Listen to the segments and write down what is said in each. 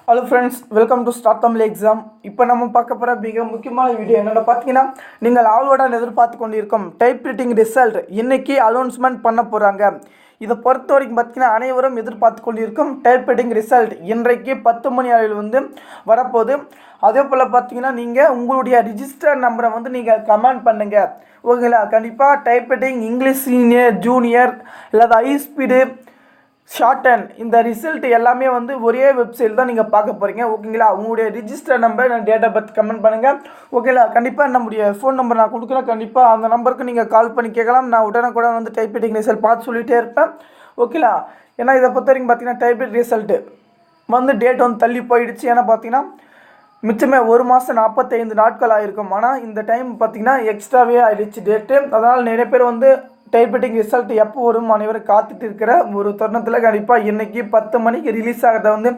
Hello friends, welcome to start Tamil exam. இப்போ நம்ம பார்க்க போகிற மிக முக்கியமான வீடியோ என்னென்னு பார்த்தீங்கன்னா, நீங்கள் ஆவலுடன் எதிர்பார்த்து கொண்டிருக்கும் டைப்ரைட்டிங் ரிசல்ட் இன்றைக்கி அனௌன்ஸ்மெண்ட் பண்ண போகிறாங்க. இதை பொறுத்த வரைக்கும் பார்த்தீங்கன்னா, அனைவரும் எதிர்பார்த்து கொண்டிருக்கும் டைப்ரைட்டிங் ரிசல்ட் இன்றைக்கு 10 மணி அளவில் வரப்போகுது. அதே போல் பார்த்தீங்கன்னா, நீங்கள் உங்களுடைய ரிஜிஸ்டர் நம்பரை நீங்கள் கமெண்ட் பண்ணுங்கள். ஓகேங்களா? கண்டிப்பாக டைப்ரைட்டிங் இங்கிலீஷ் சீனியர், ஜூனியர் இல்லாத ஹை ஸ்பீடு, ஷார்ட் அண்ட் இந்த ரிசல்ட் எல்லாமே ஒரே வெப்சைட் தான் நீங்கள் பார்க்க போகிறீங்க. ஓகேங்களா? உங்களுடைய register number, date of birth comment பண்ணுங்கள். ஓகேங்களா? கண்டிப்பாக நம்முடைய ஃபோன் நம்பர் நான் கொடுக்குறேன். கண்டிப்பாக அந்த நம்பருக்கு நீங்கள் கால் பண்ணி கேட்கலாம். நான் உடனுக்குடன் டைப்ரைட்டிங் ரிசல்ட் பார்த்து சொல்லிகிட்டே இருப்பேன். ஓகேங்களா? ஏன்னா இதை பொறுத்த வரைக்கும் பார்த்தீங்கன்னா, டைப்ரைட்டிங் ரிசல்ட்டு டேட் தள்ளி போயிடுச்சு. ஏன்னா பார்த்தீங்கன்னா, மிச்சமே 1 மாதம் 45 நாட்கள் ஆகிருக்கும். ஆனால் இந்த டைம் பார்த்தீங்கன்னா எக்ஸ்ட்ராவே ஆகிடுச்சு டேட்டு. அதனால் நிறைய பேர் டைப்ரைட்டிங் ரிசல்ட் எப்போ வரும் அனைவரும் காத்துட்டு இருக்கிற ஒரு தருணத்தில் கண்டிப்பாக இன்றைக்கி 10 மணிக்கு ரிலீஸ் ஆகிறத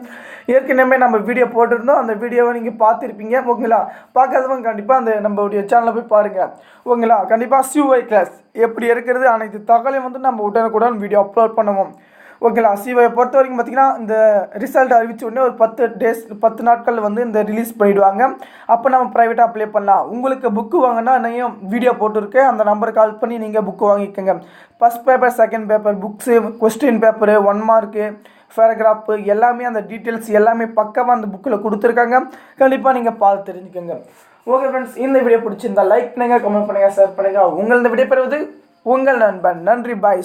ஏற்கனவே நம்ம வீடியோ போட்டிருந்தோம். அந்த வீடியோவை நீங்கள் பார்த்துருப்பீங்க. ஓகேங்களா? பார்க்காதவங்க கண்டிப்பாக அந்த நம்மளுடைய சேனலில் போய் பாருங்கள். ஓகேங்களா? கண்டிப்பாக சிஒய் கிளாஸ் எப்படி இருக்கிறது அனைத்து தகவலையும் நம்ம உடனுக்குடன் வீடியோ அப்லோட் பண்ணுவோம். ஓகேங்களா? சிஓயை பொறுத்த வரைக்கும் பார்த்திங்கன்னா, இந்த ரிசல்ட் அறிவித்த உடனே ஒரு 10 நாட்கள் இந்த ரிலீஸ் பண்ணிவிடுவாங்க. அப்போ நம்ம ப்ரைவேட்டாக அப்ளை பண்ணலாம். உங்களுக்கு புக்கு வாங்கினா நீங்கள் வீடியோ போட்டுருக்கு, அந்த நம்பருக்கு கால் பண்ணி நீங்கள் புக்கு வாங்கிக்கோங்க. First paper, second paper books, question paper, 1 mark, paragraph எல்லாமே அந்த டீட்டெயில்ஸ் எல்லாமே பக்கமாக அந்த புக்கில் கொடுத்துருக்காங்க. கண்டிப்பாக நீங்கள் பார்த்து தெரிஞ்சுக்கோங்க. ஓகே ஃப்ரெண்ட்ஸ், இந்த வீடியோ பிடிச்சிருந்தா லைக் பண்ணுங்கள், கமெண்ட் பண்ணுங்கள், ஷேர் பண்ணுங்கள். உங்கள் இந்த வீடியோ பெறுவது உங்கள் நண்பன். நன்றி, பாய்.